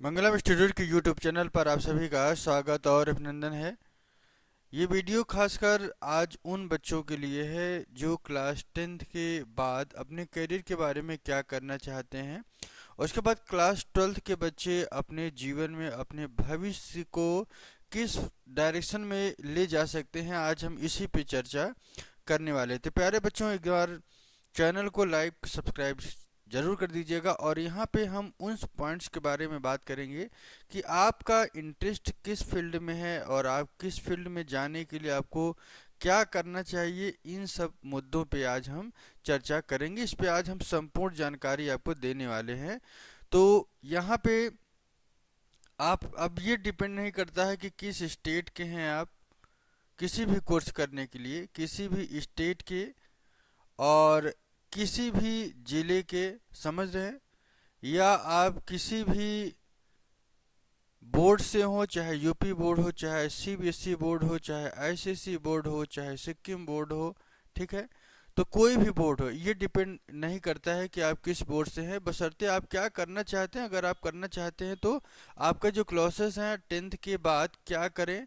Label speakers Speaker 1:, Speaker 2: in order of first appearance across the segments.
Speaker 1: मंगलम institute के YouTube channel पर आप सभी का स्वागत और अभिनंदन है। ये वीडियो खासकर आज उन बच्चों के लिए है जो क्लास 10th के बाद अपने करियर के बारे में क्या करना चाहते हैं। उसके बाद क्लास 12th के बच्चे अपने जीवन में अपने भविष्य को किस डायरेक्शन में ले जा सकते हैं, आज हम इसी पे चर्चा करने वाले थे। प्यारे बच्चों, एक बार चैनल को लाइक सब्सक्राइब जरूर कर दीजिएगा। और यहाँ पे हम उन पॉइंट्स के बारे में बात करेंगे कि आपका इंटरेस्ट किस फील्ड में है और आप किस फील्ड में जाने के लिए आपको क्या करना चाहिए। इन सब मुद्दों पे आज हम चर्चा करेंगे। इस पे आज हम संपूर्ण जानकारी आपको देने वाले हैं। तो यहाँ पे आप अब ये डिपेंड नहीं करता है कि किस स्टेट के हैं आप। किसी भी कोर्स करने के लिए किसी भी स्टेट के और किसी भी जिले के, समझ रहे हैं, या आप किसी भी बोर्ड से हो, चाहे यूपी बोर्ड हो, चाहे सीबीएसई बोर्ड हो, चाहे आईसीएसई बोर्ड हो, चाहे सिक्किम बोर्ड हो, ठीक है। तो कोई भी बोर्ड हो, ये डिपेंड नहीं करता है कि आप किस बोर्ड से हैं, बशर्ते आप क्या करना चाहते हैं। अगर आप करना चाहते हैं तो आपका जो क्लासेस हैं 10th के बाद क्या करें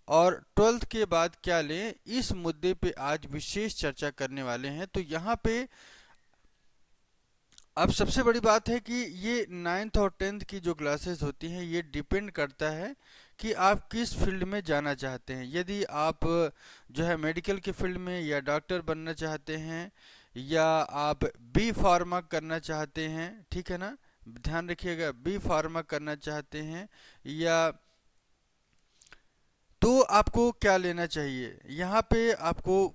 Speaker 1: और 12th के बाद क्या लें, इस मुद्दे पे आज विशेष चर्चा करने वाले हैं। तो यहाँ पे अब सबसे बड़ी बात है कि ये 9th और 10th की जो क्लासेस होती हैं ये डिपेंड करता है कि आप किस फील्ड में जाना चाहते हैं। यदि आप जो है मेडिकल के फील्ड में या डॉक्टर बनना चाहते हैं, या आप बी फार्मा करना चाहते हैं, ठीक है ना, ध्यान रखिएगा, बी फार्मा करना चाहते हैं, या तो आपको क्या लेना चाहिए। यहाँ पे आपको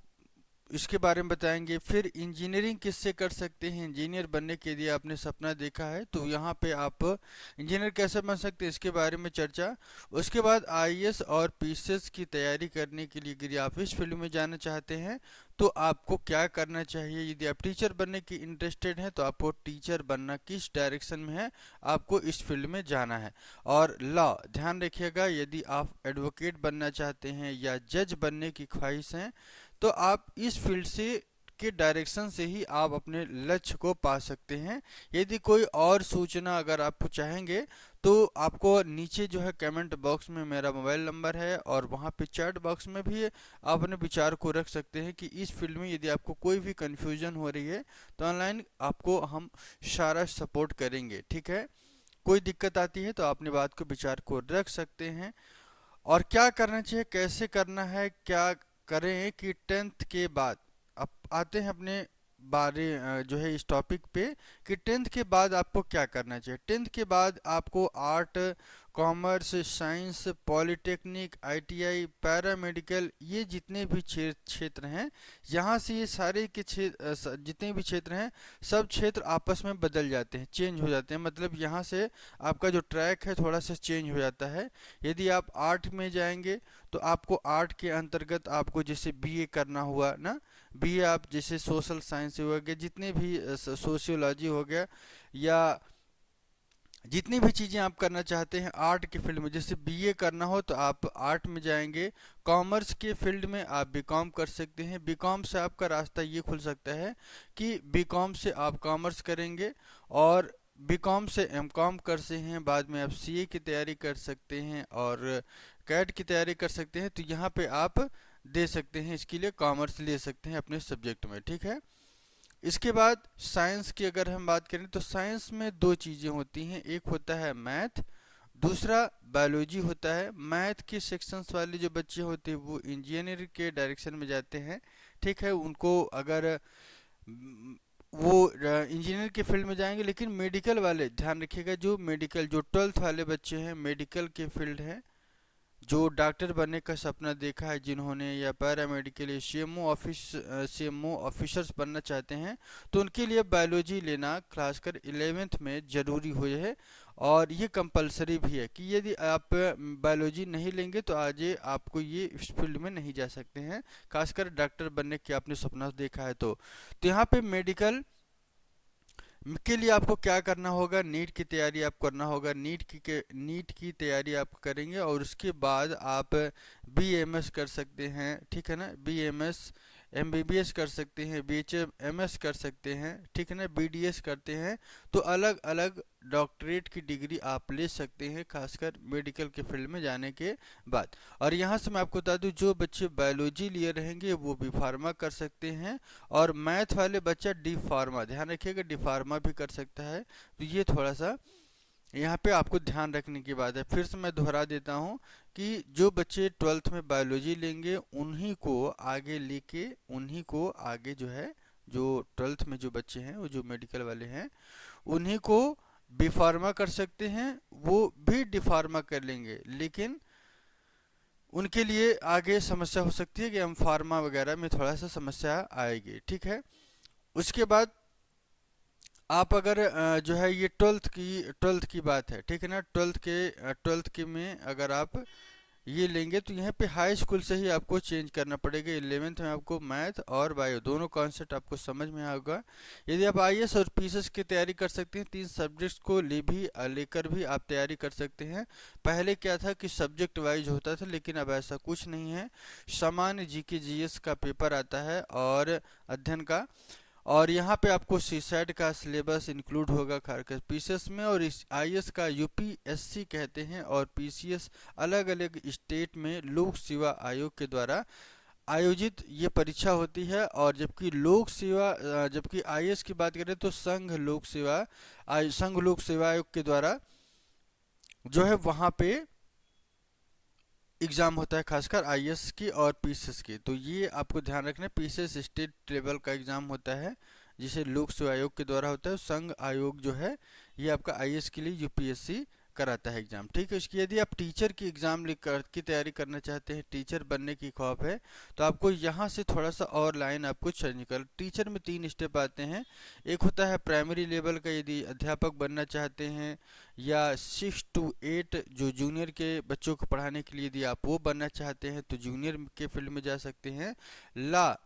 Speaker 1: इसके बारे में बताएंगे। फिर इंजीनियरिंग किससे कर सकते हैं, इंजीनियर बनने के लिए आपने सपना देखा है तो यहाँ पे आप इंजीनियर कैसे बन सकते हैं, इसके बारे में चर्चा। उसके बाद आईएएस और पीसीएस की तैयारी करने के लिए यदि आप इस फील्ड में जाना चाहते हैं तो आपको क्या करना चाहिए। यदि आप टीचर बनने की इंटरेस्टेड हैं तो आपको टीचर बनना किस डायरेक्शन में है, आपको इस फील्ड में जाना है। और लॉ, ध्यान रखिएगा, यदि आप एडवोकेट बनना चाहते हैं या जज बनने की ख्वाहिश है तो आप इस फील्ड से के डायरेक्शन से ही आप अपने लक्ष्य को पा सकते हैं। यदि कोई और सूचना अगर आप चाहेंगे तो आपको नीचे जो है कमेंट बॉक्स में मेरा मोबाइल नंबर है और वहाँ पे चैट बॉक्स में भी आप अपने विचार को रख सकते हैं कि इस फील्ड में यदि आपको कोई भी कन्फ्यूजन हो रही है तो ऑनलाइन आपको हम सारा सपोर्ट करेंगे, ठीक है। कोई दिक्कत आती है तो अपनी बात को, विचार को रख सकते हैं। और क्या करना चाहिए, कैसे करना है, क्या करें कि 10th के बाद, अब आते हैं अपने बारे जो है इस टॉपिक पे कि 10th के बाद आपको क्या करना चाहिए। 10th के बाद आपको art, commerce, science, polytechnic, ITI, paramedical, ये जितने भी क्षेत्र हैं, यहाँ से ये सारे के जितने भी क्षेत्र हैं, सब क्षेत्र आपस में बदल जाते हैं, चेंज हो जाते हैं। मतलब यहाँ से आपका जो ट्रैक है थोड़ा सा चेंज हो जाता है। यदि आप आर्ट में जाएंगे तो आपको आर्ट के अंतर्गत आपको जैसे बीए करना हुआ ना, बीए आप जैसे सोशल साइंस हो गया, जितने भी सोशियोलॉजी हो गया, या जितनी भी चीज़ें आप करना चाहते हैं आर्ट के फील्ड में, जैसे बीए करना हो तो आप आर्ट में जाएंगे। कॉमर्स के फील्ड में आप बीकॉम कर सकते हैं। बीकॉम से आपका रास्ता ये खुल सकता है कि बीकॉम से आप कॉमर्स करेंगे और बीकॉम से एमकॉम कर सकते हैं, बाद में आप सीए की तैयारी कर सकते हैं और कैट की तैयारी कर सकते हैं। तो यहाँ पे आप दे सकते हैं, इसके लिए कॉमर्स ले सकते हैं अपने सब्जेक्ट में, ठीक है। इसके बाद साइंस की अगर हम बात करें तो साइंस में दो चीज़ें होती हैं, एक होता है मैथ, दूसरा बायोलॉजी होता है। मैथ के सेक्शंस वाले जो बच्चे होते हैं वो इंजीनियर के डायरेक्शन में जाते हैं, ठीक है। उनको अगर वो इंजीनियर के फील्ड में जाएंगे। लेकिन मेडिकल वाले, ध्यान रखिएगा, जो मेडिकल जो 12th वाले बच्चे हैं, मेडिकल के फील्ड हैं, जो डॉक्टर बनने का सपना देखा है जिन्होंने, या पैरामेडिकल या सीएमओ ऑफिसर्स बनना चाहते हैं, तो उनके लिए बायोलॉजी लेना खासकर 11th में ज़रूरी हो है। और ये कंपलसरी भी है कि यदि आप बायोलॉजी नहीं लेंगे तो आज आपको ये इस फील्ड में नहीं जा सकते हैं, खासकर डॉक्टर बनने की आपने सपना देखा है तो यहाँ पे मेडिकल के लिए आपको क्या करना होगा, नीट की तैयारी आप करना होगा। नीट की तैयारी आप करेंगे और उसके बाद आप बीएमएस कर सकते हैं, ठीक है ना। बीएमएस एमबीबीएस कर सकते हैं, बीएचएमएस कर सकते हैं, ठीक है ना, बीडीएस करते हैं, तो अलग अलग डॉक्टरेट की डिग्री आप ले सकते हैं, खासकर मेडिकल के फील्ड में जाने के बाद। और यहाँ से मैं आपको बता दूं, जो बच्चे बायोलॉजी लिए रहेंगे वो बी फार्मा कर सकते हैं, और मैथ वाले बच्चा डी फार्मा, ध्यान रखिएगा, डी फार्मा भी कर सकता है। तो ये थोड़ा सा यहाँ पे आपको ध्यान रखने की बात है। फिर से मैं दोहरा देता हूँ कि जो बच्चे 12th में बायोलॉजी लेंगे उन्हीं को आगे लेके, उन्हीं को आगे जो है, जो 12th में जो बच्चे हैं, वो जो मेडिकल वाले हैं, उन्हीं को बी फार्मा कर सकते हैं, वो भी डी फार्मा कर लेंगे, लेकिन उनके लिए आगे समस्या हो सकती है कि एम फार्मा वगैरह में थोड़ा सा समस्या आएगी, ठीक है। उसके बाद आप अगर जो है ये ट्वेल्थ की बात है, ठीक है ना, ट्वेल्थ के में अगर आप ये लेंगे तो यहाँ पे हाई स्कूल से ही आपको चेंज करना पड़ेगा। 11th में आपको मैथ और बायो दोनों कॉन्सेप्ट आपको समझ में आएगा। यदि आप आईएएस और पीसीएस की तैयारी कर सकते हैं, 3 सब्जेक्ट्स को लेकर भी आप तैयारी कर सकते हैं। पहले क्या था कि सब्जेक्ट वाइज होता था, लेकिन अब ऐसा कुछ नहीं है। सामान्य जीके जीएस का पेपर आता है और अध्ययन का, और यहाँ पे आपको सीसैट का सिलेबस इंक्लूड होगा खासकर पीसीएस में, और इस आईएएस का यूपीएससी कहते हैं, और पीसीएस अलग अलग स्टेट में लोक सेवा आयोग के द्वारा आयोजित ये परीक्षा होती है। और जबकि आईएएस की बात करें तो संघ लोक सेवा आयोग के द्वारा जो है वहाँ पे एग्ज़ाम होता है, खासकर आईएएस की और पीसीएस की। तो ये आपको ध्यान रखना है, पीसीएस स्टेट लेवल का एग्ज़ाम होता है जिसे लोक सेवा आयोग के द्वारा होता है। संघ आयोग जो है ये आपका आईएएस के लिए यूपीएससी कराता है एग्ज़ाम, ठीक है। इसकी यदि आप टीचर की एग्ज़ाम की तैयारी करना चाहते हैं, टीचर बनने की ख्वाब है, तो आपको यहाँ से थोड़ा सा और लाइन आपको चेंज कर, टीचर में 3 स्टेप आते हैं। एक होता है प्राइमरी लेवल का, यदि अध्यापक बनना चाहते हैं, या 6 to 8 जो जूनियर के बच्चों को पढ़ाने के लिए यदि आप वो बनना चाहते हैं तो जूनियर के फील्ड में जा सकते हैं। ला,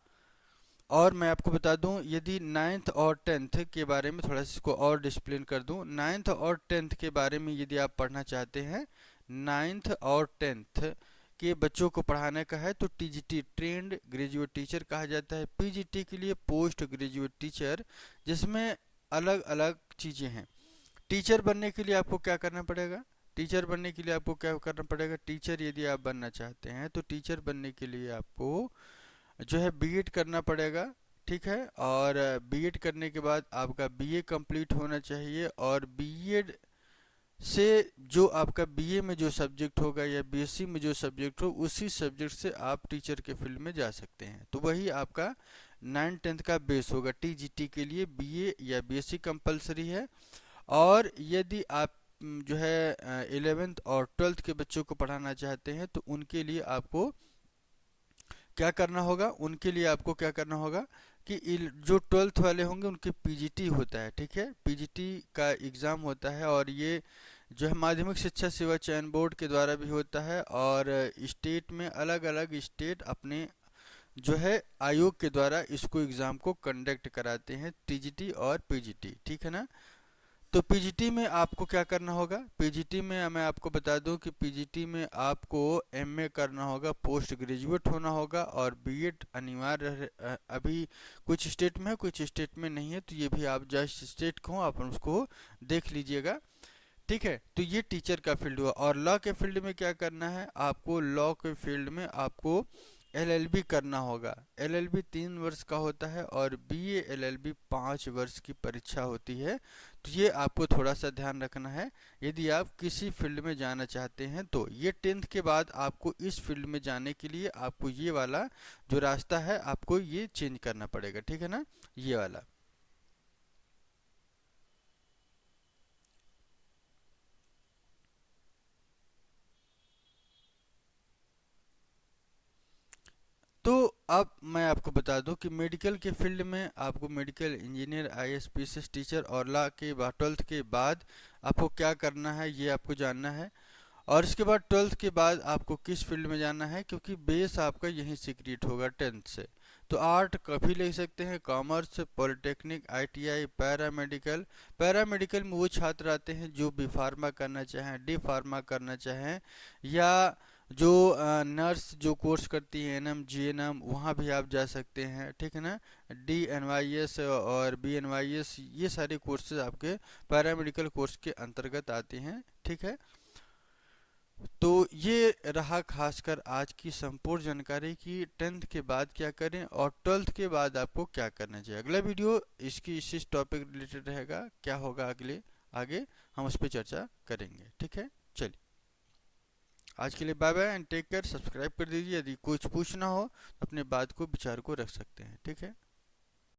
Speaker 1: और मैं आपको बता दूं, यदि 9th और 10th के बारे में थोड़ा सा इसको और डिस्प्लेन कर दूं, 9th और 10th के बारे में यदि आप पढ़ना चाहते हैं, 9th और 10th के बच्चों को पढ़ाने का है, तो टीजीटी ट्रेंड ग्रेजुएट टीचर कहा जाता है। पीजीटी के लिए पोस्ट ग्रेजुएट टीचर, जिसमें अलग अलग चीज़ें हैं। टीचर बनने के लिए आपको क्या करना पड़ेगा, टीचर यदि आप बनना चाहते हैं तो टीचर बनने के लिए आपको जो है बीएड करना पड़ेगा, ठीक है। और बीएड करने के बाद आपका बीए कंप्लीट होना चाहिए, और बीएड से जो आपका बीए में जो सब्जेक्ट होगा या बीएससी में जो सब्जेक्ट हो, उसी सब्जेक्ट से आप टीचर के फील्ड में जा सकते हैं। तो वही आपका 9th-10th का बेस होगा। टीजीटी के लिए बीए या बीएससी कंपलसरी है। और यदि आप जो है 11th और 12th के बच्चों को पढ़ाना चाहते हैं तो उनके लिए आपको क्या करना होगा, कि जो 12th वाले होंगे उनके पीजीटी होता है, ठीक है, पीजीटी का एग्ज़ाम होता है। और ये जो है माध्यमिक शिक्षा सेवा चयन बोर्ड के द्वारा भी होता है, और स्टेट में अलग अलग स्टेट अपने जो है आयोग के द्वारा इसको एग्ज़ाम को कंडक्ट कराते हैं, टीजीटी और पीजीटी, ठीक है ना। तो पीजीटी में आपको क्या करना होगा, पीजीटी में मैं आपको बता दूं कि पीजीटी में आपको एमए करना होगा, पोस्ट ग्रेजुएट होना होगा, और बीएड अनिवार्य है। अभी कुछ स्टेट में है, कुछ स्टेट में नहीं है, तो ये भी आप जिस स्टेट को आप उसको देख लीजिएगा, ठीक है। तो ये टीचर का फील्ड हुआ। और लॉ के फील्ड में क्या करना है आपको, लॉ के फील्ड में आपको एलएलबी करना होगा। एलएलबी 3 वर्ष का होता है, और बीए एलएलबी 5 वर्ष की परीक्षा होती है। तो ये आपको थोड़ा सा ध्यान रखना है यदि आप किसी फील्ड में जाना चाहते हैं तो। ये 10th के बाद आपको इस फील्ड में जाने के लिए आपको ये वाला जो रास्ता है आपको ये चेंज करना पड़ेगा, ठीक है ना, ये वाला। तो अब मैं आपको बता दूं कि मेडिकल के फील्ड में आपको medical engineer, IAS, PCS teacher और लॉ के बाद 12th के बाद आपको क्या करना है ये आपको जानना है। और इसके बाद 12th के बाद आपको किस फील्ड में जाना है, क्योंकि बेस आपका यहीं से क्रिएट होगा 10th से। तो आर्ट कभी ले सकते हैं, commerce, polytechnic, ITI, paramedical. Paramedical में वो छात्र आते हैं जो बी फार्मा करना चाहें, डी फार्मा करना चाहें, या जो नर्स जो कोर्स करती है एनएम जीएनएम, वहाँ भी आप जा सकते हैं, ठीक है ना। DNYS और BNYS, ये सारे कोर्सेज आपके पैरामेडिकल कोर्स के अंतर्गत आते हैं, ठीक है। तो ये रहा खासकर आज की संपूर्ण जानकारी की 10th के बाद क्या करें और 12th के बाद आपको क्या करना चाहिए। अगला वीडियो इसकी इसी टॉपिक रिलेटेड रहेगा, क्या होगा अगले आगे हम उस पर चर्चा करेंगे, ठीक है। चलिए, आज के लिए bye bye and take care. Subscribe कर दीजिए, यदि कुछ पूछना हो तो अपने बात को विचार को रख सकते हैं, ठीक है।